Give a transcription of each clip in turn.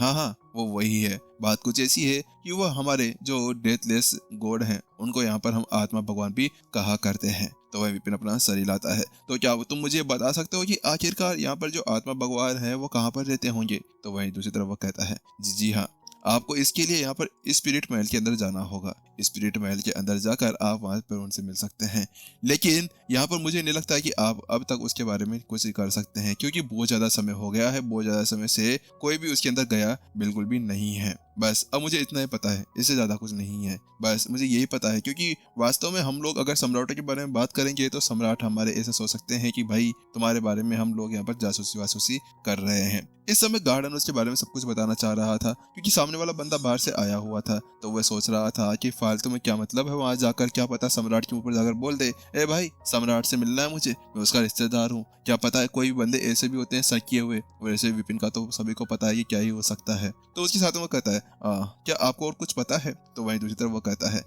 हाँ हाँ, वो वही है। बात कुछ ऐसी है कि वो हमारे जो डेथलेस गॉड हैं उनको यहाँ पर हम आत्मा भगवान भी कहा करते हैं। तो वह विपिन अपना सर हिलाता है। तो क्या तुम मुझे बता सकते हो कि आखिरकार यहाँ पर जो आत्मा भगवान है वो कहाँ पर रहते होंगे? तो वहीं दूसरी तरफ वो कहता है, जी जी हाँ, आपको इसके लिए यहाँ पर स्पिरिट महल के अंदर जाना होगा। स्पिरिट महल के अंदर जाकर आप वहां पर उनसे मिल सकते हैं। लेकिन यहाँ पर मुझे नहीं लगता कि आप अब तक उसके बारे में कुछ कर सकते हैं, क्योंकि बहुत ज्यादा समय हो गया है। बहुत ज्यादा समय से कोई भी उसके अंदर गया बिल्कुल भी नहीं है। बस अब मुझे इतना ही पता है, इससे ज्यादा कुछ नहीं है। बस मुझे यही पता है, क्योंकि वास्तव में हम लोग अगर सम्राटों के बारे में बात करेंगे तो सम्राट हमारे ऐसे सोच सकते हैं कि भाई तुम्हारे बारे में हम लोग यहाँ पर जासूसी वासूसी कर रहे हैं। इस समय गार्डन उसके बारे में सब कुछ बताना चाह रहा था, क्योंकि सामने वाला बंदा बाहर से आया हुआ था। तो वह सोच रहा था कि फालतू में क्या मतलब है वहां जाकर, क्या पता सम्राट के ऊपर जाकर बोल दे, ए भाई सम्राट से मिलना है मुझे, मैं उसका रिश्तेदार हूँ। क्या पता है कोई बंदे ऐसे भी होते हैं सर किए हुए। वैसे विपिन का तो सभी को पता है कि क्या ही हो सकता है। तो उसके साथ में वो कहता है, क्या आपको और कुछ पता है? तो वहीं दूसरी तरफ वो कहता है,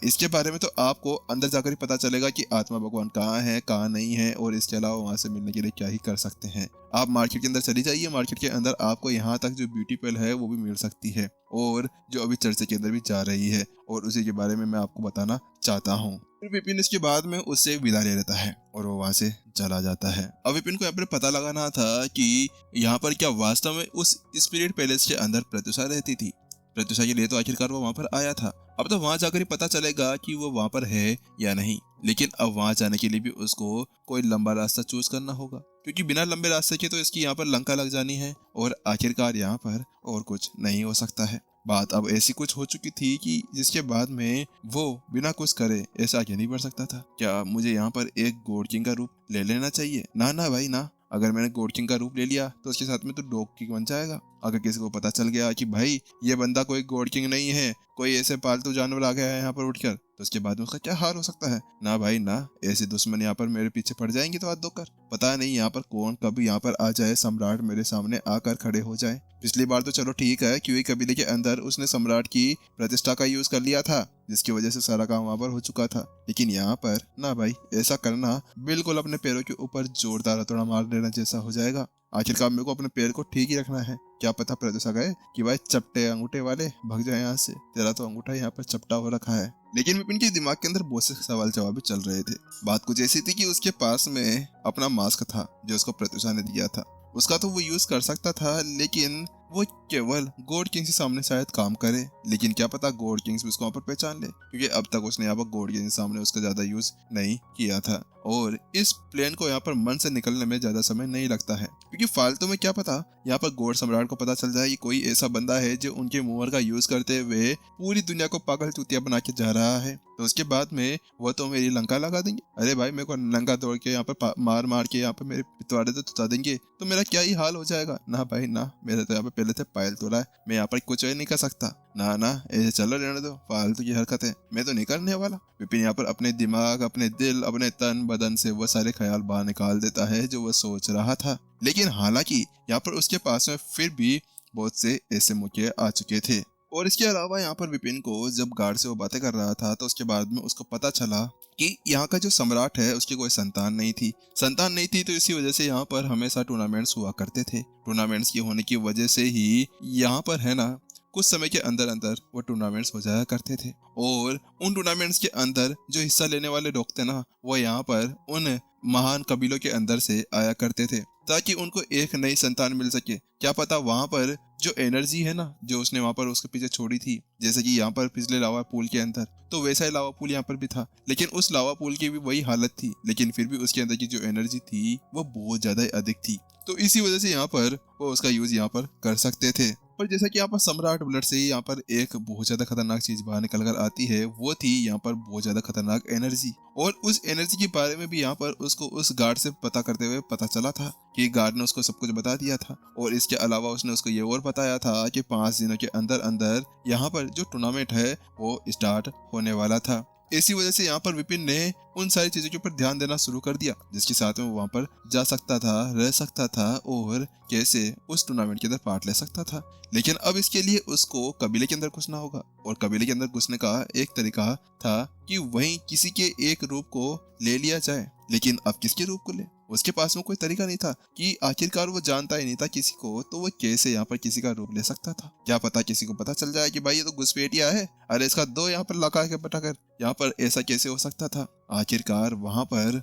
इसके बारे में तो आपको अंदर जाकर ही पता चलेगा कि आत्मा भगवान कहाँ है कहाँ नहीं है, और इसके अलावा वहां से मिलने के लिए क्या ही कर सकते हैं। आप मार्केट के अंदर चली जाइए, मार्केट के अंदर आपको यहाँ तक जो ब्यूटी पेल है वो भी मिल सकती है, और जो अभी चर्चे के अंदर भी जा रही है, और उसी के बारे में मैं आपको बताना चाहता हूँ। फिर विपिन इसके बाद में उससे विदा ले लेता है और वो वहां से चला जाता है। अब विपिन को यहाँ पर पता लगाना था कि यहाँ पर क्या वास्तव में उस स्पिरिट पैलेस के अंदर प्रत्युषा रहती थी। प्रत्युषा के लिए तो आखिरकार वो वहां पर आया था। अब तो वहां जाकर ही पता चलेगा कि वो वहां पर है या नहीं। लेकिन अब वहां जाने के लिए भी उसको कोई लंबा रास्ता चूज करना होगा, क्योंकि बिना लंबे रास्ते के तो इसकी यहाँ पर लंका लग जानी है, और आखिरकार यहाँ पर और कुछ नहीं हो सकता है। बात अब ऐसी कुछ हो चुकी थी कि जिसके बाद में वो बिना कुछ करे ऐसा आगे नहीं बढ़ सकता था। क्या मुझे यहाँ पर एक गॉड किंग का रूप ले लेना चाहिए? ना ना भाई ना, अगर मैंने गॉड किंग का रूप ले लिया तो उसके साथ में तो डॉग किंग बन जाएगा। अगर किसी को पता चल गया कि भाई ये बंदा कोई गॉड किंग नहीं है, कोई ऐसे पालतू जानवर आ गया है यहाँ पर उठकर, तो उसके बाद में उसका क्या हाल हो सकता है? ना भाई ना, ऐसे दुश्मन यहाँ पर मेरे पीछे पड़ जाएंगे तो हाथ धोकर। पता नहीं यहाँ पर कौन कभी यहाँ पर आ जाए, सम्राट मेरे सामने आकर खड़े हो जाए। पिछली बार तो चलो ठीक है, क्योंकि कबीले के अंदर उसने सम्राट की प्रतिष्ठा का यूज कर लिया था, जिसकी वजह से सारा काम वहां पर हो चुका था। लेकिन यहाँ पर ना भाई, ऐसा करना बिल्कुल अपने पैरों के ऊपर जोरदार हथौड़ा मार देना जैसा हो जाएगा। आखिरकार मेरे को अपने पैर को ठीक ही रखना है। क्या पता प्रत्युषा गए कि भाई चपटे अंगूठे वाले भग जाए यहाँ से, तेरा तो अंगूठा यहाँ पर चपटा हो रखा है। लेकिन विपिन के दिमाग के अंदर बहुत से सवाल जवाब भी चल रहे थे। बात कुछ ऐसी थी कि उसके पास में अपना मास्क था जो उसको प्रत्युषा ने दिया था, उसका तो वो यूज कर सकता था, लेकिन वो केवल गॉड किंग के सामने शायद काम करे। लेकिन क्या पता गॉड किंग्स भी उसको वहां पर पहचान ले, क्योंकि अब तक उसने यहाँ पर गॉड किंग के सामने उसका ज्यादा यूज नहीं किया था। और इस प्लेन को यहाँ पर मन से निकलने में ज्यादा समय नहीं लगता है, क्योंकि फालतू में क्या पता यहाँ पर गॉड सम्राट को पता चल जाए कि कोई ऐसा बंदा है जो उनके मूवर का यूज करते हुए पूरी दुनिया को पागल चूतिया बना के जा रहा है। तो उसके बाद में वो तो मेरी लंका लगा देंगे। अरे भाई मेरे को लंका तोड़ के यहाँ पर मार मार के यहाँ पर मेरे पितवाड़े तो तुता देंगे, तो मेरा क्या ही हाल हो जाएगा। ना भाई ना, मेरे तो यहाँ पे पहले से पायल तोड़ा है, मैं यहाँ पर कुछ नहीं कर सकता। ना ना, ऐसे चलो रहने दो, फालतू की हरकत है, मैं तो नहीं करने वाला। विपिन यहाँ पर अपने दिमाग, अपने दिल, अपने तन बदन से वो सारे ख्याल बाहर निकाल देता है जो वो सोच रहा था। लेकिन हालांकि यहाँ पर उसके पास में फिर भी बहुत से ऐसे मौके आ चुके थे। और इसके अलावा यहाँ पर विपिन को जब गार्ड से वो बातें कर रहा था तो उसके बाद में उसको पता चला कि यहाँ का जो सम्राट है उसकी कोई संतान नहीं थी। संतान नहीं थी तो इसी वजह से यहाँ पर हमेशा टूर्नामेंट्स हुआ करते थे। टूर्नामेंट्स की होने की वजह से ही यहाँ पर है ना कुछ समय के अंदर अंदर वो टूर्नामेंट्स हो जाया करते थे, और उन टूर्नामेंट्स के अंदर जो हिस्सा लेने वाले लोग थे ना, वो यहाँ पर उन महान कबीलों के अंदर से आया करते थे ताकि उनको एक नई संतान मिल सके। क्या पता वहां पर जो एनर्जी है ना जो उसने वहां पर उसके पीछे छोड़ी थी, जैसे कि यहाँ पर पिछले लावा पूल के अंदर, तो वैसा ही लावा पूल यहाँ पर भी था। लेकिन उस लावा पूल की भी वही हालत थी, लेकिन फिर भी उसके अंदर की जो एनर्जी थी वो बहुत ज्यादा अधिक थी। तो इसी वजह से यहाँ पर वो उसका यूज यहाँ पर कर सकते थे। पर जैसा कि यहाँ पर सम्राट ब्लड से ही यहाँ पर एक बहुत ज्यादा खतरनाक चीज बाहर निकल कर आती है, वो थी यहाँ पर बहुत ज्यादा खतरनाक एनर्जी। और उस एनर्जी के बारे में भी यहाँ पर उसको उस गार्ड से पता करते हुए पता चला था कि गार्ड ने उसको सब कुछ बता दिया था। और इसके अलावा उसने उसको ये और बताया था कि 5 दिनों के अंदर अंदर यहाँ पर जो टूर्नामेंट है वो स्टार्ट होने वाला था। इसी वजह से यहाँ पर विपिन ने उन सारी चीजों के ऊपर ध्यान देना शुरू कर दिया, जिसके साथ में वो वहां पर जा सकता था, रह सकता था और कैसे उस टूर्नामेंट के अंदर पार्ट ले सकता था। लेकिन अब इसके लिए उसको कबीले के अंदर घुसना होगा, और कबीले के अंदर घुसने का एक तरीका था कि वहीं किसी के एक रूप को ले लिया जाए। लेकिन अब किसके रूप को ले? उसके पास में कोई तरीका नहीं था कि आखिरकार वो जानता ही नहीं था किसी को, तो वो कैसे यहाँ पर किसी का रूप ले सकता था। क्या पता किसी को पता चल जाए कि भाई ये तो घुसपैठिया है, अरे इसका दो यहाँ पर लगा के पटा कर। यहाँ पर ऐसा कैसे हो सकता था। आखिरकार वहां पर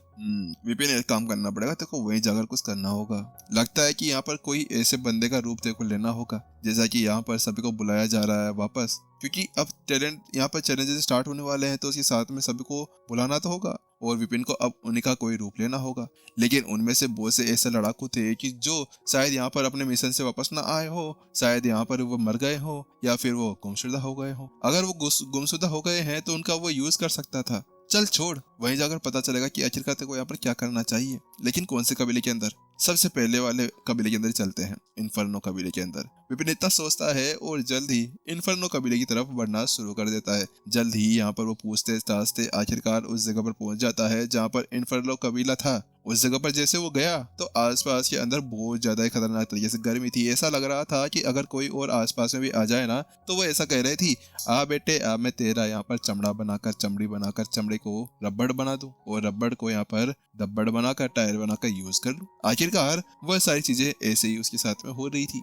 विपिन एक काम करना पड़ेगा, तेरे को वहीं जाकर कुछ करना होगा। लगता है कि यहाँ पर कोई ऐसे बंदे का रूप तेरे को लेना होगा, जैसा कि यहाँ पर सभी को बुलाया जा रहा है वापस, क्योंकि अब टैलेंट यहाँ पर चैलेंजेस स्टार्ट होने वाले हैं, तो उसके साथ में सभी को बुलाना तो होगा और विपिन को अब उन्हीं का कोई रूप लेना होगा। लेकिन उनमें से बहुत से ऐसे लड़ाकू थे कि जो शायद यहाँ पर अपने मिशन से वापस ना आए हो, शायद यहाँ पर वो मर गए हो या फिर वो गुमशुदा हो गए हो। अगर वो गुमशुदा हो गए हैं तो उनका वो यूज कर सकता था। चल छोड़, वहीं जाकर पता चलेगा कि आखिरकार तेरे को यहाँ पर क्या करना चाहिए। लेकिन कौन से कबीले के अंदर? सबसे पहले वाले कबीले के अंदर चलते हैं, इन्फर्नो कबीले के अंदर। विपिन इतना सोचता है और जल्द ही इन्फर्नो कबीले की तरफ बढ़ना शुरू कर देता है। जल्द ही यहाँ पर वो पूछते ताछते आखिरकार उस जगह पर पहुंच जाता है जहाँ पर इन्फर्नो कबीला था। उस जगह पर जैसे वो गया तो आसपास के अंदर बहुत ज्यादा ही खतरनाक तरीके से गर्मी थी। ऐसा लग रहा था कि अगर कोई और आसपास में भी आ जाए ना तो वो ऐसा कह रही थी, आ बेटे आ, मैं तेरा यहाँ पर चमड़ी बनाकर चमड़े को रबड़ बना दूं और रबड़ को यहाँ पर दब्बड़ बनाकर टायर बनाकर यूज कर लूं। आखिरकार वह सारी चीजें ऐसे ही उसके साथ में हो रही थी।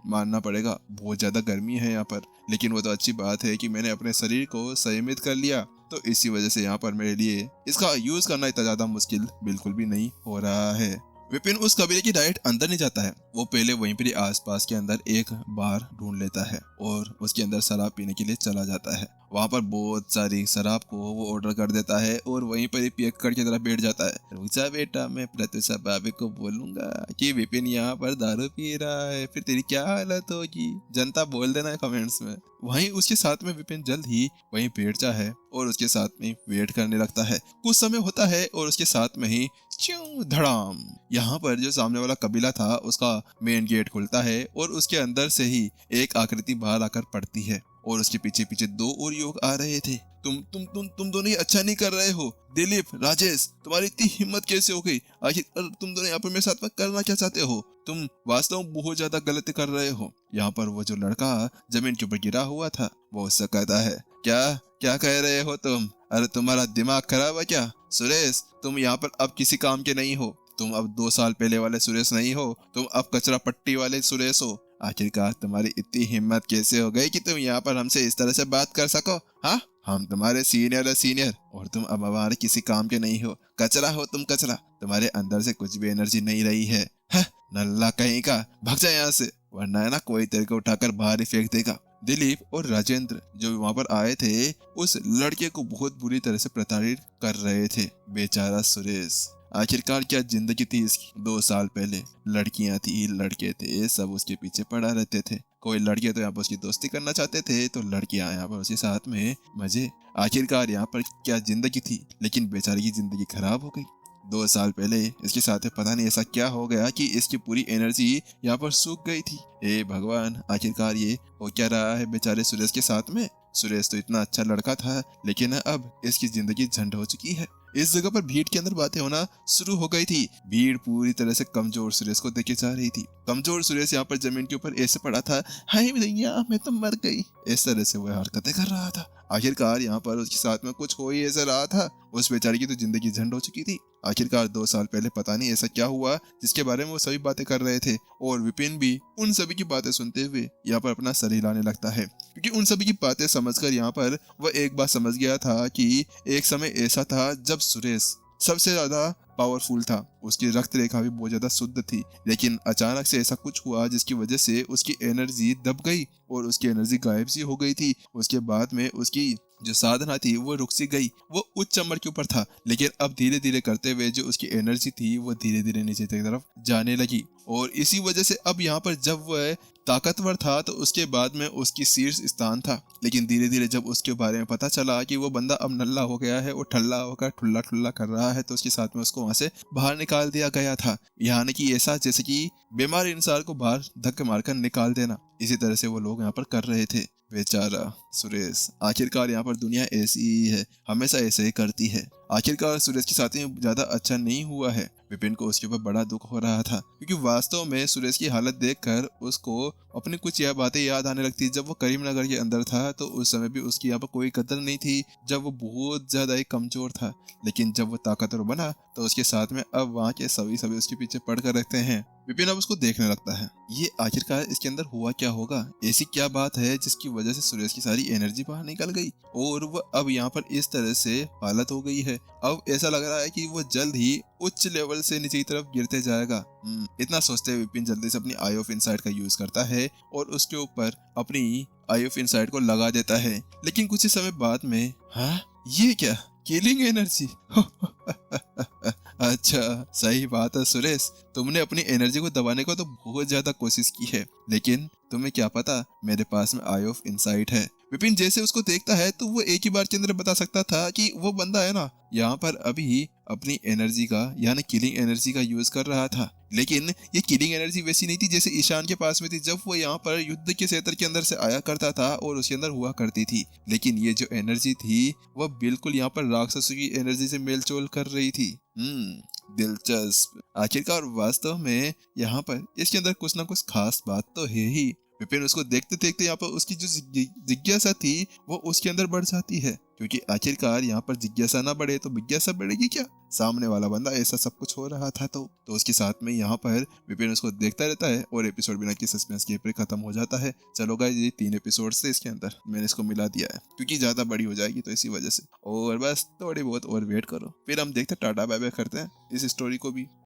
मानना पड़ेगा बहुत ज्यादा गर्मी है यहाँ पर, लेकिन वो तो अच्छी बात है कि मैंने अपने शरीर को संयमित कर लिया, तो इसी वजह से यहाँ पर मेरे लिए इसका यूज करना इतना ज्यादा मुश्किल बिल्कुल भी नहीं हो रहा है। विपिन उस कबीले की डाइट अंदर नहीं जाता है, वो पहले वहीं पर आसपास के अंदर एक बार ढूंढ लेता है और उसके अंदर शराब पीने के लिए चला जाता है। वहां पर बहुत सारी शराब को वो ऑर्डर कर देता है और वहीं पर ही पियक्कड़ की तरह बैठ जाता है। रुक जा बेटा, मैं प्रत्युषा भाभी को बोलूंगा कि विपिन यहाँ पर दारू पी रहा है, फिर तेरी क्या हालत होगी। जनता बोल देना है कमेंट्स में। वहीं उसके साथ में विपिन जल्द ही वहीं बैठ जा है और उसके साथ में वेट करने लगता है। कुछ समय होता है और उसके साथ में ही च्यों धड़ाम, यहाँ पर जो सामने वाला कबीला था उसका मेन गेट खुलता है और उसके अंदर से ही एक आकृति बाहर आकर पड़ती है और उसके पीछे पीछे दो और युवक आ रहे थे। तुम दोनों ही अच्छा नहीं कर रहे हो। दिलीप, राजेश, तुम्हारी इतनी हिम्मत कैसे हो गई? आखिर तुम दोनों यहाँ पर मेरे साथ में करना क्या चाहते हो? तुम वास्तव में बहुत ज्यादा गलती कर रहे हो। यहाँ पर वो जो लड़का जमीन के ऊपर गिरा हुआ था वो उससे कहता है, क्या क्या कह रहे हो तुम? अरे तुम्हारा दिमाग खराब है क्या? सुरेश, तुम यहाँ पर अब किसी काम के नहीं हो। तुम अब 2 साल पहले वाले सुरेश नहीं हो, तुम अब कचरा पट्टी वाले सुरेश हो। आखिरकार तुम्हारी इतनी हिम्मत कैसे हो गई कि तुम यहाँ पर हमसे इस तरह से बात कर सको? हाँ, हम तुम्हारे सीनियर और तुम अब हमारे किसी काम के नहीं हो। कचरा हो तुम, कचरा। तुम्हारे अंदर से कुछ भी एनर्जी नहीं रही है। नल्ला कहीं का, भाग जा यहाँ से, वरना है ना कोई तेरे को उठाकर बाहर ही फेंक देगा। दिलीप और राजेंद्र जो वहां पर आए थे उस लड़के को बहुत बुरी तरह से प्रताड़ित कर रहे थे। बेचारा सुरेश, आखिरकार क्या जिंदगी थी इसकी। 2 साल पहले लड़कियां थी, लड़के थे, सब उसके पीछे पड़ा रहते थे। कोई लड़के तो यहाँ पर उसकी दोस्ती करना चाहते थे तो लड़कियां यहाँ पर उसके साथ में मजे। आखिरकार यहाँ पर क्या जिंदगी थी, लेकिन बेचारे की जिंदगी खराब हो गई। 2 साल पहले इसके साथ पता नहीं ऐसा क्या हो गया कि इसकी पूरी एनर्जी यहाँ पर सूख गई थी। हे भगवान, आखिरकार ये हो क्या रहा है बेचारे सुरेश के साथ में। सुरेश तो इतना अच्छा लड़का था, लेकिन अब इसकी जिंदगी झंड हो चुकी है। इस जगह पर भीड़ के अंदर बातें होना शुरू हो गई थी। भीड़ पूरी तरह से कमजोर सुरेश को देखे जा रही थी। कमजोर सुरेश यहाँ पर जमीन के ऊपर ऐसे पड़ा था, हाय भैया मैं तो मर गई, इस तरह से वह हरकतें कर रहा था। आखिरकार यहाँ पर उसके साथ में कुछ हो ही ऐसा रहा था। उस बेचारी की तो जिंदगी झंड हो चुकी थी। आखिरकार 2 साल पहले पता नहीं ऐसा क्या हुआ जिसके बारे में वो सभी बातें कर रहे थे और विपिन भी उन सभी की बातें सुनते हुए यहाँ पर अपना सर हिलाने लगता है, क्योंकि उन सभी की बातें समझकर यहाँ पर वह एक बात समझ गया था कि एक समय ऐसा था जब सुरेश सबसे ज्यादा पावरफुल था, उसकी रक्त रेखा भी बहुत ज्यादा शुद्ध थी, लेकिन अचानक से ऐसा कुछ हुआ जिसकी वजह से उसकी एनर्जी दब गई और उसकी एनर्जी गायब सी हो गई थी। उसके बाद में उसकी जो साधना थी वो रुक सी गई। वो उच्च चंबल के ऊपर था, लेकिन अब धीरे धीरे करते हुए जो उसकी एनर्जी थी वो धीरे धीरे नीचे की तरफ जाने लगी और इसी वजह से अब यहाँ पर जब वह ताकतवर था तो उसके बाद में उसकी शीर्ष स्थान था, लेकिन धीरे धीरे जब उसके बारे में पता चला कि वो बंदा अब नल्ला हो गया है और ठल्ला होकर ठुल्ला ठुल्ला कर रहा है, तो उसके साथ में उसको वहां से बाहर निकाल दिया गया था। यानी कि ऐसा जैसे कि बीमार इंसान को बाहर धक्के मारकर निकाल देना, इसी तरह से वो लोग यहाँ पर कर रहे थे। बेचारा सुरेश, आखिरकार यहाँ पर दुनिया ऐसी ही है, हमेशा ऐसे ही करती है। आखिरकार सुरेश के साथ में ज्यादा अच्छा नहीं हुआ है। विपिन को उसके ऊपर बड़ा दुख हो रहा था, क्योंकि वास्तव में सुरेश की हालत देखकर उसको अपनी कुछ यह बातें याद आने लगती है। जब वो करीमनगर के अंदर था तो उस समय भी उसकी यहाँ पर कोई कदर नहीं थी, जब वो बहुत ज्यादा ही कमजोर था। लेकिन जब वो ताकतवर बना तो उसके साथ में अब वहाँ के सभी उसके पीछे पड़कर रखते हैं। विपिन अब उसको देखने लगता है, ये आखिरकार इसके अंदर हुआ क्या होगा, ऐसी क्या बात है जिसकी वजह से सुरेश की सारी एनर्जी बाहर निकल गई और वो अब यहाँ पर इस तरह से हालत हो गई है। अब ऐसा लग रहा है कि वो जल्द ही उच्च लेवल से नीचे की तरफ गिरते जाएगा। इतना सोचते हुए विपिन जल्दी से अपनी आई ऑफ इनसाइट का यूज करता है और उसके ऊपर अपनी आई ऑफ इनसाइट को लगा देता है। लेकिन कुछ ही समय बाद में, हाँ ये क्या, किलिंग एनर्जी। अच्छा सही बात है सुरेश, तुमने अपनी एनर्जी को दबाने को तो बहुत ज्यादा कोशिश की है, लेकिन तुम्हें क्या पता मेरे पास में आई ऑफ इनसाइट है। विपिन जैसे उसको देखता है तो वो एक ही बार के अंदर बता सकता था कि वो बंदा है ना यहाँ पर अभी अपनी एनर्जी का यानी किलिंग एनर्जी का यूज कर रहा था। लेकिन ये किलिंग एनर्जी वैसी नहीं थी जैसे ईशान के पास में थी जब वो यहाँ पर युद्ध के क्षेत्र के अंदर से आया करता था और उसके अंदर हुआ करती थी। लेकिन ये जो एनर्जी थी वह बिल्कुल यहाँ पर राक्षसों की एनर्जी से मेलजोल कर रही थी। दिलचस्प। आखिरकार वास्तव में यहाँ पर इसके अंदर कुछ ना कुछ खास बात तो है ही। विपिन उसको देखते देखते यहाँ पर उसकी जो जिज्ञासा थी वो उसके अंदर बढ़ जाती है, क्योंकि आखिरकार यहाँ पर जिज्ञासा ना बढ़े तो विज्ञासा बढ़ेगी क्या। सामने वाला बंदा ऐसा सब कुछ हो रहा था तो उसके साथ में यहाँ पर विपिन उसको देखता रहता है और एपिसोड बिना किसी सस्पेंस के पर खत्म हो जाता है। चलो गाइस ये 3 एपिसोड से इसके अंदर मैंने इसको मिला दिया है क्योंकि ज्यादा बड़ी हो जाएगी तो इसी वजह से, और बस थोड़ी बहुत और वेट करो फिर हम देखते टाटा बाय बाय करते हैं इस स्टोरी को भी।